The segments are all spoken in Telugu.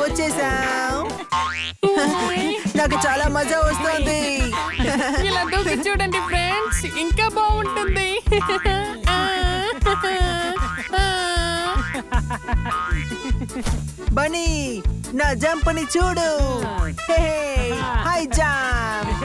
వచ్చేసాం. నాకు చాలా మజా వస్తుంది. ఇలా దూకి చూడండి ఫ్రెండ్స్, ఇంకా బాగుంటుంది. బనీ నా జంప్ ని చూడు. High jump.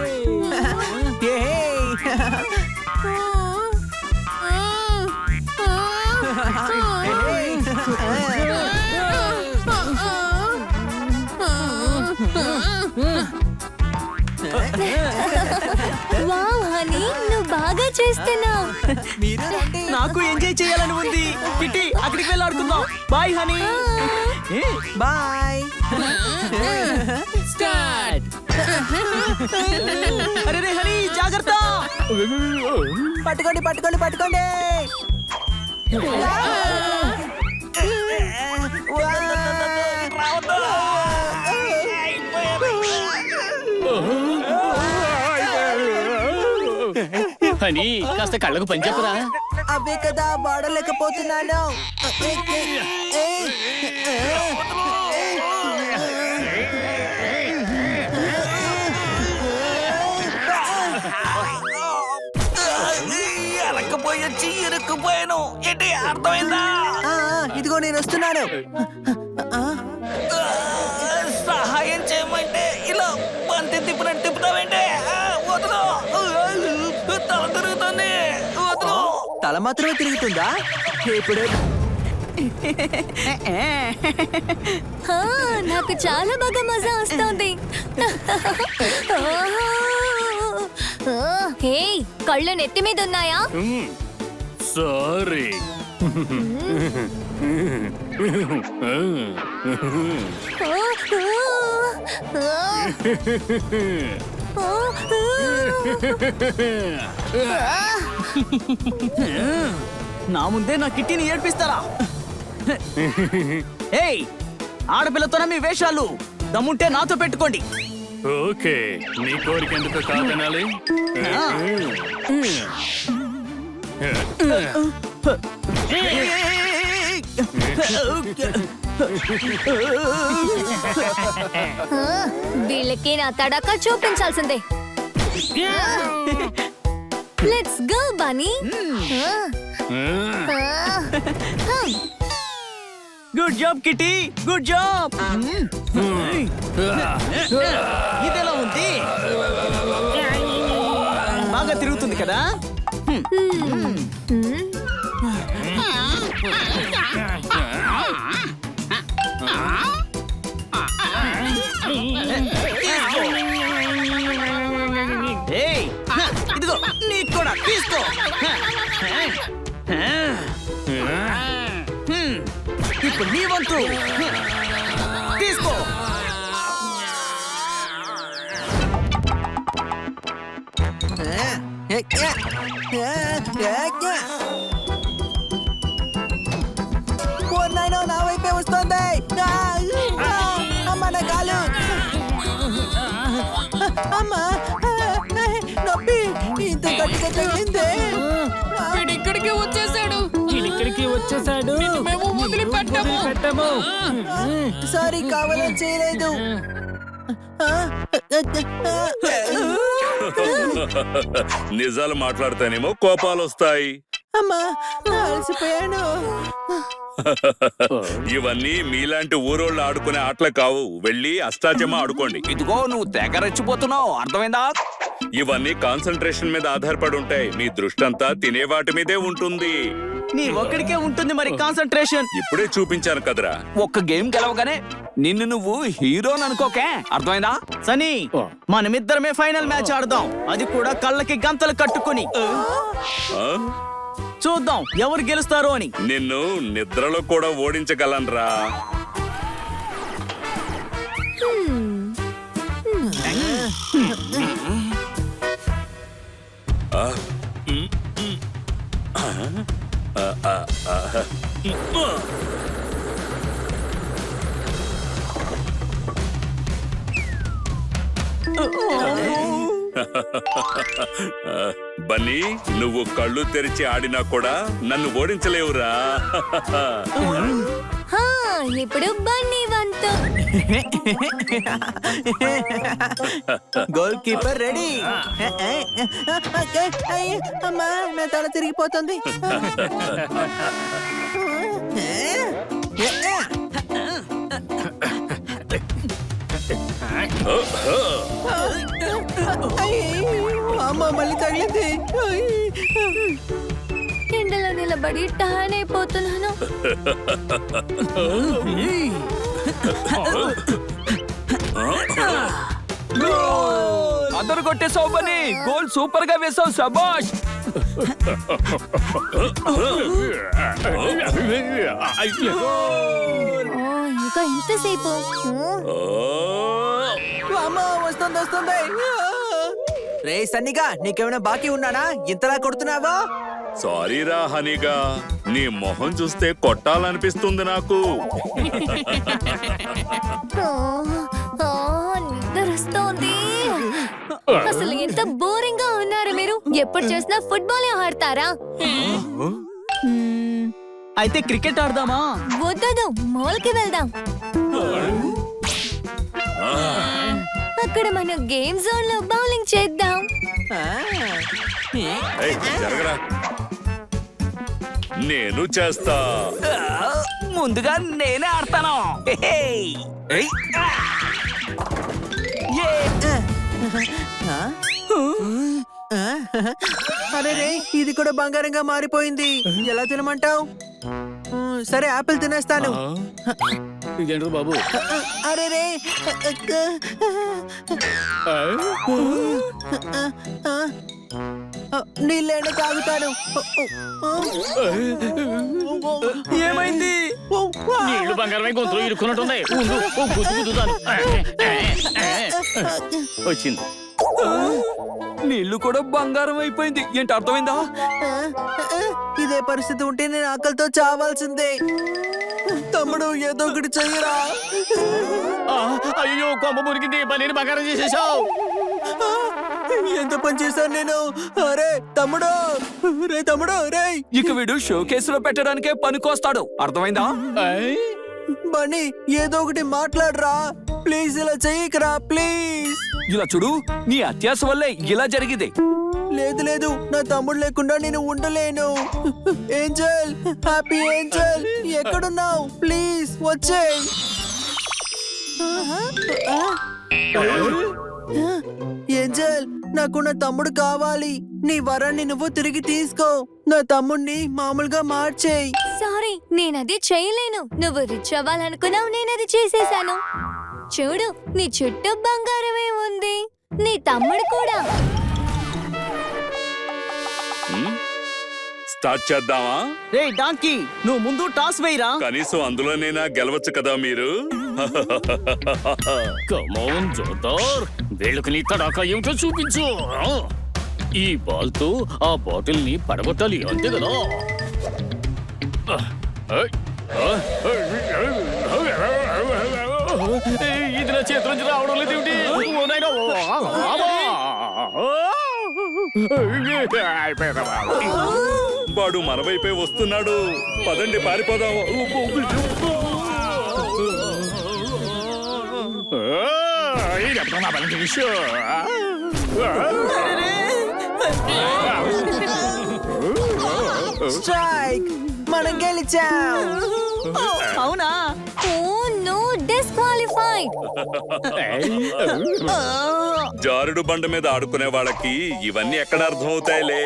వావ్ హనీ, నువ్వు బాగా చేస్తున్నావు. మీరు రండి. నాకు ఎంజాయ్ చేయాలని ఉంది. కిట్టి అక్కడికి వెళ్ళి ఆడుకుందాం. Bye honey. బాయ్. స్టార్ట్. అరే హనీ జాగ్రత్త. పట్టుకోండి పట్టుకోండి పట్టుకోండి. హనీ కాస్త కళ్ళకు పని చెప్పరా. అవే కదా వాడలేకపోతున్నాను. ఎలకపోయొచ్చి ఇరుక్కుపోయాను. ఏంటి అర్థమైందా? ఇదిగో నేను వస్తున్నాను. సహాయం చేయమంటే ఇలా బంతి తిప్పినట్టు తిప్పుతావేంటే? వదలు. తల తిరుగుతుంది. వదలు. తల మాత్రమే తిరుగుతుందా? ఇప్పుడు హా, నాకు చాలా బాగా మజా వస్తుంది. హే, కళ్ళు నెత్తి మీద ఉన్నాయా? సారీ. నా ముందే నా కిట్టిని ఏడ్పిస్తారా? ఏయ్, ఆడపిల్లతోనే మీ వేషాలు. దమ్ముంటే నాతో పెట్టుకోండి. ఓకే, నీ కోరిక ఎందుకు కాదనాలి? వీళ్ళకి నా తడక చూపించాల్సిందే. Let's go bunny. Good job kitty, good job. ఇదెలా ఉంది? బాగా తిరుగుతుంది కదా? ఏయ్, ఇదిగో నీకు కూడా తీసుకో. ఇప్పుడు నీ వంతు. తీసుకో. నా వైపే వస్తుంది. అమ్మ నా కాలు. అమ్మా నొప్పి ఇంత గట్టిగా తగిలిందే. వీడు ఇక్కడికి వచ్చేసాడు. ఇక్కడికి వచ్చేసాడు. మేము వదిలిపెట్టము. సారీ, కావాలని చేయలేదు. నిజాలు మాట్లాడితేనేమో కోపాలు వస్తాయి. అమ్మా అలసిపోయాను. ఇవన్నీ మీలాంటి ఊరోళ్ళు ఆడుకునే ఆటలు కావు. వెళ్ళి అష్టాచమ్మ ఆడుకోండి. ఇదిగో నువ్వు తెగ రెచ్చిపోతున్నావు. అర్థమైందా? ఇవన్నీ కాన్సంట్రేషన్ మీద ఆధారపడి ఉంటాయి. మీ దృష్టి అంతా తినే వాటి మీదే ఉంటుంది. నీ ఒక్కడికే ఉంటుంది మరి కాన్సంట్రేషన్. ఇప్పుడే చూపించాను కదరా. ఒక్క గేమ్ గెలవగానే నిన్ను నువ్వు హీరోని అనుకోకే. అర్థమైందా? సనీ, మనమిద్దరమే ఫైనల్ మ్యాచ్ ఆడదాం. అది కూడా కళ్ళకి గంతలు కట్టుకుని. ఆ? చూద్దాం ఎవరు గెలుస్తారో అని. నిన్ను నిద్రలో కూడా ఓడించగలనరా. బన్నీ, నువ్వు కళ్ళు తెరిచి ఆడినా కూడా నన్ను ఓడించలేవురా. హా, ఇప్పుడు బన్నీ వంతు. Goal keeper ready. అమ్మా నా తల తిరిగిపోతుంది. అమ్మ మళ్ళీ తగిలింది. ఎండలో నిలబడి టైన్ అయిపోతున్నాను. అందరు కొట్టేసావు బన్నీ. గోల్ సూపర్ గా వేసావు, శబాష్. ఇంకా ఎంతసేపు? అమ్మ వస్తుంది వస్తుంది. రే సన్నిగా నీకేమైనా బాకీ ఉన్నానా ఇంతలా కొడుతున్నావా? సారీ రా హనీగా, నీ మొహం చూస్తే కొట్టాలనిపిస్తుంది నాకు. నిద్రొస్తోంది. అసలు ఎంత బోరింగ్ గా ఉన్నారు మీరు. ఎప్పుడు చూసినా ఫుట్బాల్ ఆడతారా? అయితే క్రికెట్ ఆడదామా? వద్దు, మాల్ కి వెళ్దాం. అక్కడ మనం గేమ్ జోన్ లో బౌలింగ్ చేద్దాం. ఏయ్, జరగరా. నేను చేస్తా. ముందుగా నేనే ఆడతాను. అరే రే ఇది కూడా బంగారంగా మారిపోయింది. ఎలా తినమంటావు? సరే యాపిల్ తినేస్తాను. ఇదేంటి బాబు? అరే రే నీళ్ళైనా తాగుతాను. ఏమైంది? నీళ్లు బంగారమై గొంతులు ఇరుక్కున్నట్టున్నాయి. ఉండు, ఓ గుద్దు గుద్దుతాను. వచ్చింది. నీళ్లు కూడా బంగారం అయిపోయింది. ఏంటి అర్థమైందా? ఇదే పరిస్థితి ఉంటే నేను ఆకలితో చావాల్సిందే. తమ్ముడు ఏదో ఒకటి చెయ్యరా. అయ్యో కొమ్మ మురికింది. పనిని బంగారం చేసేసావు. ఎంత పని చేశాను నేను. అరే తమ్ముడు, రే తమ్ముడు, రే ఇక వీడు షో కేసులో పెట్టడానికే పనికొస్తాడు. అర్థమైందా? బన్నీ ఏదో ఒకటి మాట్లాడరా ప్లీజ్. ఇలా చెయ్యకరా ప్లీజ్. ఇలా చూడు, నీ అత్యాస వల్లే ఇలా జరిగింది. లేదు లేదు నా తమ్ముడు లేకుండా నేను ఉండలేను. ఏంజల్, హ్యాపీ ఏంజల్ ఎక్కడున్నావు? ప్లీజ్ వచ్చేయ్. ఏంజల్ నాకు నా తమ్ముడు కావాలి. నీ వరాన్ని నువ్వు తిరిగి తీసుకో. నా తమ్ముడిని మామూలుగా మార్చేయ్. సారీ, నేనది చేయలేను. నువ్వు రిచ్ అవ్వాలనుకున్నావు, నేనది చేసేసాను. చూడు, నీ చుట్టూ బంగారమే ఉంది. నీ తమ్ముడు కూడా. స్టార్ట్ చేద్దామా? రే డాంకీ, నువ్వు ముందు టాస్ వేయరా. కనీసం అందులోనైనా గెలవచ్చు కదా మీరు. కమోన్ జోదార్, వీళ్ళకి నీ తడాకా ఏమిటో చూపించు. ఈ బాల్ తో ఆ బాటిల్ ని పడగొట్టాలి, అంతే కదా? ఇది నా చేతి నుంచి రావడం లేదు ఏమిటి? వాడు మన వైపే వస్తున్నాడు. పదండి పారిపోదాం. స్ట్రైక్, మనం గెలిచాం. అవునా? Oh no, disqualified. జారుడు బండ మీద ఆడుకునే వాళ్ళకి ఇవన్నీ ఎక్కడ అర్థం అవుతాయిలే.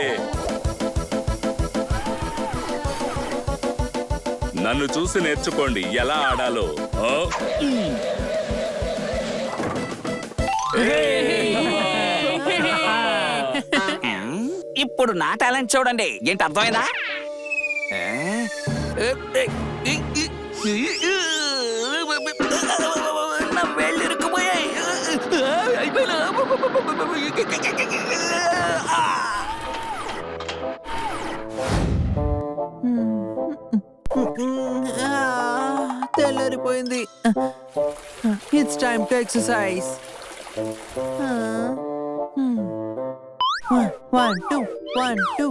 నన్ను చూసి నేర్చుకోండి ఎలా ఆడాలో. ఇప్పుడు నా టాలెంట్ చూడండి. ఏంటి అర్థమైందా? నా వేళ్ళు ఇరుక్కుపోయాయి. అయిపోయినా తెల్లరిపోయింది. It's time to exercise. 1 2 1 2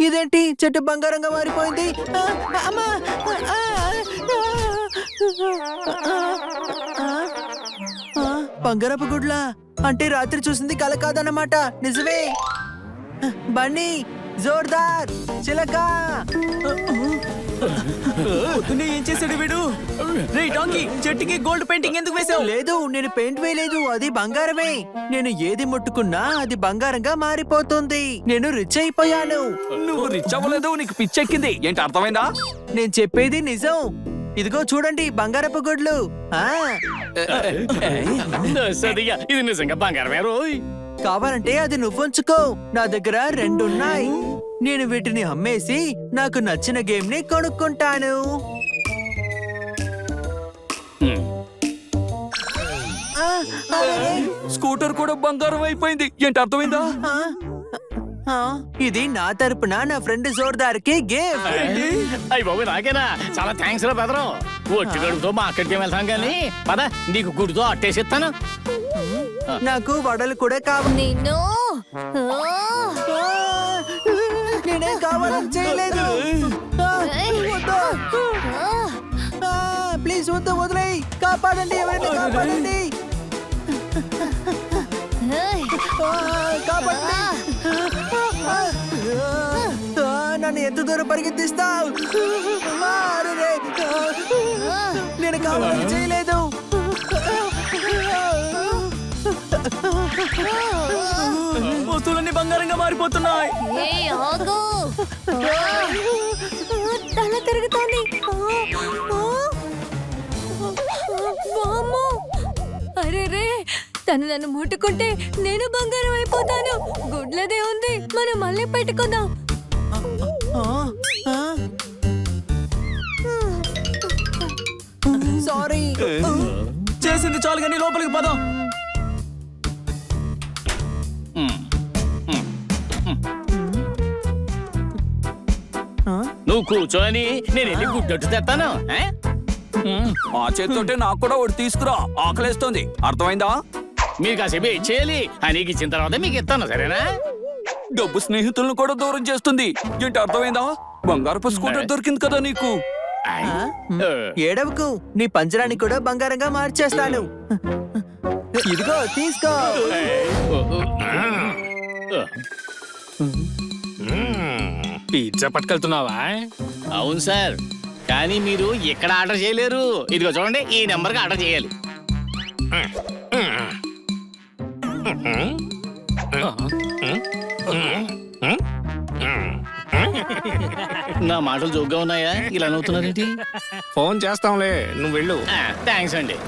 ఇదేంటి చెట్టు బంగారంగా మారిపోయింది? అమ్మా! బంగారపు గుడ్లా అంటే రాత్రి చూసింది కల కాదన్నమాట. నిజమే. బన్నీ, జోర్దార్, చిలక. పొద్దున్నే ఏం చేశాడు వీడు? రే డాంకీ, చెట్టుకి గోల్డ్ పెయింటింగ్ ఎందుకు వేసావు? లేదు, నేను పెయింట్ వేయలేదు. అది బంగారమే. నేను ఏది ముట్టుకున్నా అది బంగారంగా మారిపోతుంది. నేను రిచ్ అయిపోయాను. నువ్వు రిచ్ అవ్వలేదు, నీకు పిచ్చెక్కింది. ఏంటి అర్థమైందా? నేను చెప్పేది నిజం. ఇదిగో చూడండి, బంగారపు గుడ్లు. సరిగా ఇది నిజంగా బంగారమే రోయ్. కావాలంటే అది నువ్వుంచుకో. నా దగ్గర 2 ఉన్నాయి. నేను వీటిని అమ్మేసి నాకు నచ్చిన గేమ్ ని కొనుక్కుంటాను. స్కూటర్ కూడా బంగారం అయిపోయింది. ఏంటి అర్థమైందా? ఇది నా తరపున నా ఫ్రెండ్ జోర్దార్కి గిఫ్ట్. అయ్యి బాబు నాకేనా? చాలా థ్యాంక్స్ రా బెదరం. వచ్చి గడుపుతో మార్కెట్కి వెళ్తాం కానీ పద నీకు గుడితో అట్టేసిస్తాను. నాకు వడలు కూడా కావాలి. నిన్ను నేనేం కావాలని చేయలేదు. ప్లీజ్ వద్దు, వదిలేయ్. కాపాడండి, ఎవరైనా కాపాడండి. కాపాడండి. నన్ను ఎంత దూరం పరిగెత్తిస్తావు? నేను కావాలని చేయలేదు. వస్తువులన్నీ బంగారంగా మారిపోతున్నాయి. తల తిరుగుతోంది. అరే రే, తను నన్ను ముట్టుకుంటే నేను బంగారం అయిపోతాను. గుడ్లదే ఉంది, మనం మళ్ళీ పెట్టుకుందాం. సారీ. చేసింది చాలు కానీ లోపలికి పదం. నువ్వు కూర్చోని నేను వెళ్ళి గుడ్డట్టు తెస్తాను. ఆ చేతితోటే నాకు కూడా ఒకటి తీసుకురా, ఆకలేస్తోంది. అర్థమైందా? మీరు కాసేపు ఇచ్చేయాలి. నీకు ఇచ్చిన తర్వాత మీకు ఇస్తాను, సరేనా? డబ్బు స్నేహితులను కూడా దూరం చేస్తుంది. ఏంటి అర్థమైందా? బంగారపు స్కూటర్ దొరికింది కదా నీకు. ఏడవకు, నీ పంజరాన్ని కూడా బంగారంగా మార్చేస్తాను. ఇదిగో తీసుకో. పిజ్జా పట్టుకెళ్తున్నావా? అవును సార్, కానీ మీరు ఇక్కడ ఆర్డర్ చేయలేరు. ఇదిగో చూడండి, ఈ నెంబర్కి ఆర్డర్ చేయాలి. నా మాటలు జోగ్గా ఉన్నాయా? ఇలా నవ్వుతున్నారేంటి? ఫోన్ చేస్తాంలే, నువ్వు వెళ్ళు. థ్యాంక్స్ అండి.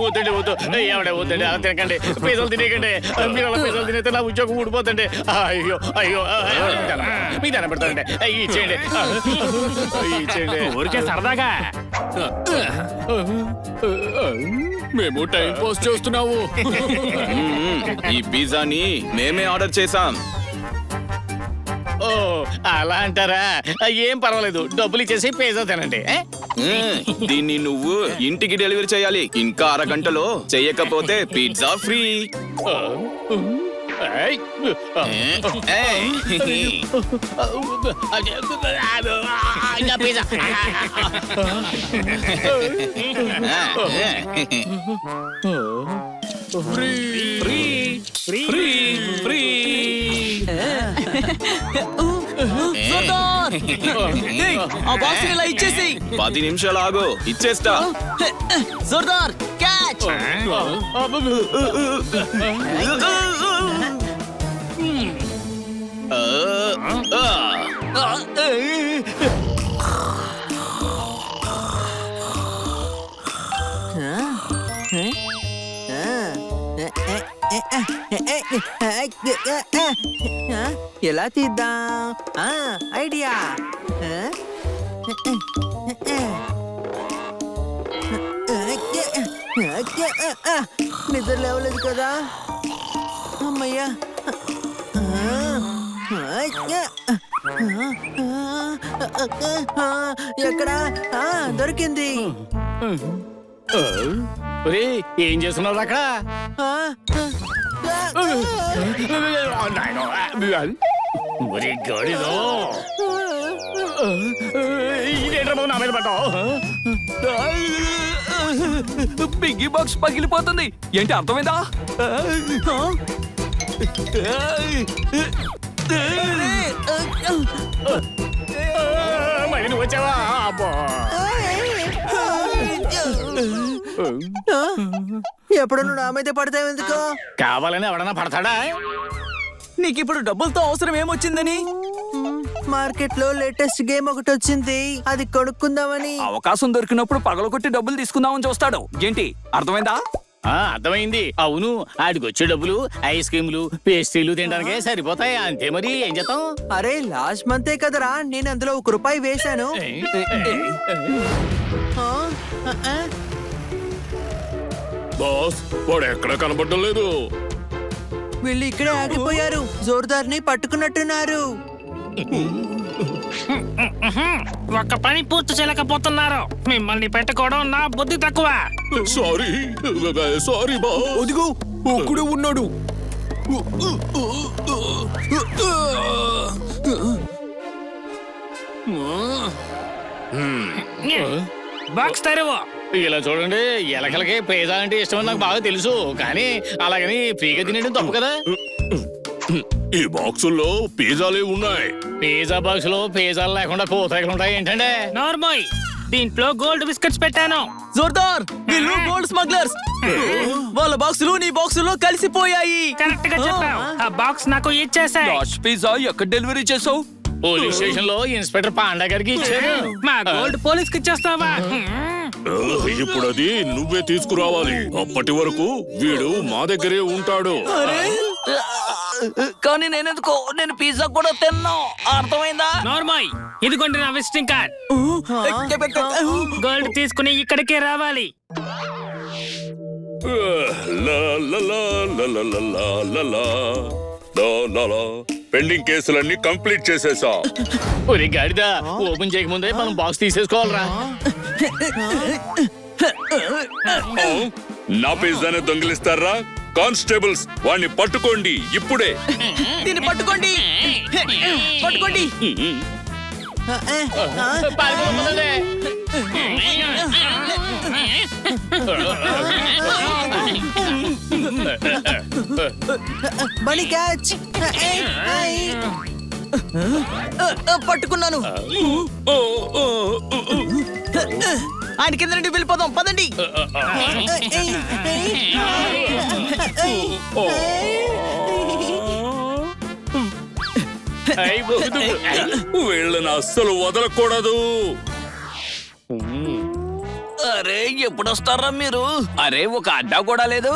వద్దండి, వద్దు. ఎవడే వద్దండి, అలా తినకండి. పిజ్జలు తినేకండి. మీరు అలా పిజ్జలు తినేస్తే నా ఉద్యోగం ఊడిపోతండి. అయ్యో అయ్యో, మీకు దండం పెడతానండి. ఇచ్చేయండి, ఇచ్చేయండి. ఊరికే సరదాగా. మేము టైం పాస్ చేస్తున్నావు. ఈ పిజ్జాని మేమే ఆర్డర్ చేసాం. ఓ అలా అంటారా? ఏం పర్వాలేదు, డబ్బులు ఇచ్చేసి పిజ్జా తినండి. దీన్ని నువ్వు ఇంటికి డెలివరీ చేయాలి. ఇంకా అరగంటలో చెయ్యకపోతే pizza free. Free free free. ఆ బాక్స్ ఇలా ఇచ్చేసి 10 నిమిషాలు ఆగు, ఇచ్చేస్తా. జోర్దార్ క్యాచ్. ఎలా తీద్దాం? ఐడియా. నిద్ర లేవలేదు కదా. అమ్మయ్యా. ఎక్కడా దొరికింది. ఒరేయ్, ఏం చేస్తున్నావు అక్కడ? ఒరే గాడిదో, ఇదేంట్రా బాబు నా మీద పడ్డావు? పిగ్గీ బాక్స్ పగిలిపోతుంది. ఏంటి అర్థమైందా? మరి నువ్వు వచ్చావా? అబ్బా. ఎప్పుడు నువ్వు నా మీద పడతావు ఎందుకో? కావాలని ఎవడన్నా పడతాడా? నీకిప్పుడు డబ్బులతో అవసరం ఏమొచ్చిందని? మార్కెట్ లో లేటెస్ట్ గేమ్ ఒకటి వచ్చింది, అది కొనుక్కుందామని. అవకాశం దొరికినప్పుడు పగలగొట్టి డబ్బులు తీసుకుందామని చూస్తాడు. ఏంటి అర్థమైందా? అర్థమైంది. అవును, ఆడికి వచ్చే డబ్బులు ఐస్ క్రీములు పేస్ట్రీలు తినడానికే సరిపోతాయి. అంతే, మరి ఏం చేద్దాం? అరే లాస్ట్ మంతే కదరా నేను అందులో ₹1 వేశాను. బాస్, వాడు ఎక్కడ కనబడడం లేదు. వీళ్ళు ఇక్కడే ఆగిపోయారు, జోర్దార్ని పట్టుకున్నట్టున్నారు. ఒక్క పని పూర్తి చేయలేకపోతున్నారు. మిమ్మల్ని పెట్టుకోవడం నా బుద్ధి తక్కువ. Sorry sorry boss. అదిగో ఒక్కడే ఉన్నాడు. బాక్స్ తెరువు. ఇలా చూడండి, ఎలకలకి పిజ్జా అంటే ఇష్టం నాకు బాగా తెలుసు, కానీ అలాగని ఫ్రీగా తినేయడం తప్పు కదా. ఈ బాక్సుల్లో పిజ్జాలే ఉన్నాయి. పిజ్జా బాక్స్ లో పిజ్జాలు లేకుండా పూతరేకలు ఉంటాయి ఏంటంటే? నార్మల్, దీంట్లో గోల్డ్ బిస్కెట్స్ పెట్టాను. జోర్దార్, వీళ్ళు గోల్డ్ స్మగ్లర్స్. వాళ్ళ బాక్సులు నీ బాక్సులో కలిసిపోయాయి. కరెక్ట్ గా చెప్పావు. ఆ బాక్స్ నాకు ఇచ్చేసాయి. లాస్ట్ పిజ్జా ఎక్కడ డెలివరీ చేసావు? పోలీస్ స్టేషన్ లో ఇన్స్పెక్టర్ పాండా గారికి ఇచ్చాను. మా గోల్డ్ పోలీస్ కి ఇచ్చేస్తావా? ఇప్పుడు అది నువ్వే తీసుకురావాలి. అప్పటి వరకు వీడు మా దగ్గరే ఉంటాడు. కానీ నేనెందుకో, నేను పిజ్జా కూడా తిన్నా. అర్థమైందా? నార్మల్, ఇదిగోండి నా విజిటింగ్ కార్డ్. గోల్డ్ తీసుకుని ఇక్కడికే రావాలి. లా లా లా లా లా లా లా లా లా. లా లా లా. పెండింగ్ కేసులన్నీ కంప్లీట్ చేసేసా. ఒరే గాడిదా, ఓపెన్ చేయకముందే మనం బాక్స్ తీసేసుకోవాలరా. నా పిజ్జాని దొంగిలిస్తారా? కానిస్టేబుల్స్, వాణ్ణి పట్టుకోండి ఇప్పుడే. దీన్ని పట్టుకోండి, పట్టుకోండి. పారిపోతుందండి. బలి క్యాచ్. పట్టుకున్నాను. ఆయన కింద నుండి వెళ్ళిపోదాం, పదండి. వీళ్ళని అస్సలు వదలకూడదు. అరే ఎప్పుడు వస్తారా మీరు? అరే ఒక అడ్డా కూడా లేదు.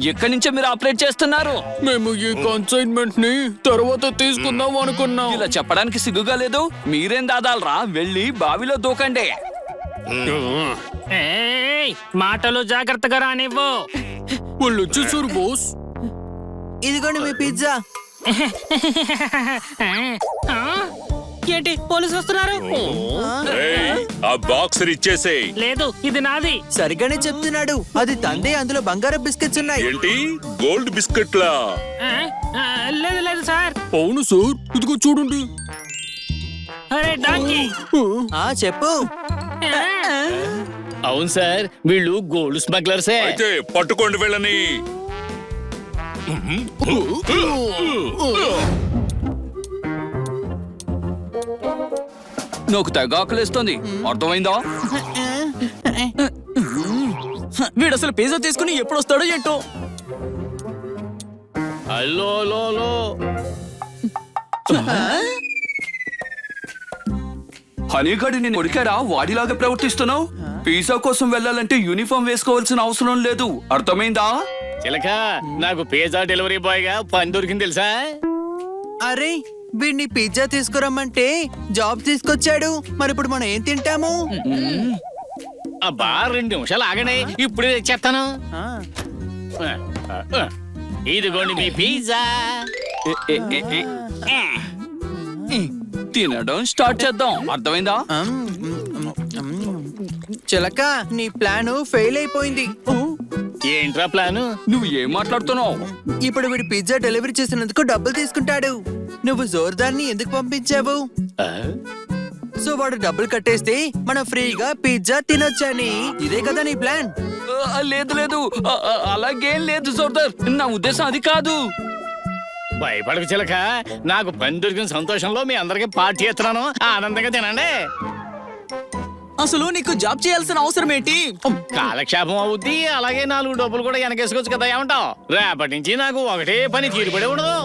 ఎక్కడి నుంచో మీరు ఆపరేట్ చేస్తున్నారు? మేము ఈ కన్సైన్మెంట్ ని తర్వాత తీసుకుందాం అనుకున్నాం. ఇలా చెప్పడానికి సిగ్గుగా లేదు? మీరేం దాదాలరా, వెళ్ళి బావిలో దూకండి. మాటలు జాగ్రత్తగా రానివ్వు. వాళ్ళు వచ్చేసారు బాస్. ఇదిగోండి మీ పిజ్జా. ఏంటి పోలీసులు వస్తున్నారు? ఏయ్, ఆ బాక్స్ ఇచ్చేసేయ్. లేదు, ఇది నాది. సరిగ్గానే చెప్తున్నాడు, అది తందే. అందులో బంగారం బిస్కెట్స్ ఉన్నాయి. ఏంటి గోల్డ్ బిస్కెట్లా? లేదు లేదు సార్. అవును సార్, ఇదిగో చూడండి. అరే డాంకీ. చెప్పు. అవును సార్, వీళ్ళు గోల్డ్ స్మగ్లర్సే. అయితే పట్టుకోండి వీళ్ళని. నాకు తెగ ఆకలిస్తుంది. అర్థమైందా? వీడు అసలు పిజ్జా తీసుకుని ఎప్పుడు వస్తాడో ఏంటో. హలో లో హనీగడి నేను కొడికారా? వాడిలాగా ప్రవర్తిస్తున్నావు. పిజ్జా కోసం వెళ్ళాలంటే యూనిఫామ్ వేసుకోవాల్సిన అవసరం లేదు. అర్థమైందా? చిలక, నాకు పిజ్జా డెలివరీ బాయ్ గా పని దొరికింది తెలుసా? అరే వీడిని పిజ్జా తీసుకురమ్మంటే జాబ్ తీసుకొచ్చాడు. మరి ఇప్పుడు మనం ఏం తింటాము? అబ్బా 2 నిమిషాలు ఆగండి, ఇప్పుడే తెచ్చేస్తాను. ఇదిగోండి మీ పిజ్జా. తినడం స్టార్ట్ చేద్దాం అర్థమైందా చిలక నీ ప్లాన్ ఫెయిల్ అయిపోయింది. ఏంట్రా ప్లాను? నువ్వు ఏం మాట్లాడుతున్నావు? ఇప్పుడు వీడు పిజ్జా డెలివరీ చేసినందుకు డబ్బులు తీసుకుంటాడు. నువ్వు జోర్దార్ని ఎందుకు పంపించావు? ఆ? సో వాడు డబ్బులు కట్టేస్తే మనం ఫ్రీగా పిజ్జా తినొచ్చని. ఇదే కదా నీ ప్లాన్? లేదు లేదు అలాగేం లేదు సోదర్, నా ఉద్దేశం అది కాదు. భయపడకు చిలక, నాకు పని దొరికిన సంతోషంలో మీ అందరికి పార్టీ ఇస్తున్నాను, ఆనందంగా తినండి. అసలు నీకు జాబ్ చేయాల్సిన అవసరం ఏంటి? కాలక్షేపం అవుద్ది, అలాగే 4 డబ్బులు కూడా వెనకేసుకోవచ్చు కదా, ఏమంటావు? రేపటి నుంచి నాకు ఒకటే పని తీరుబడి ఉండదు.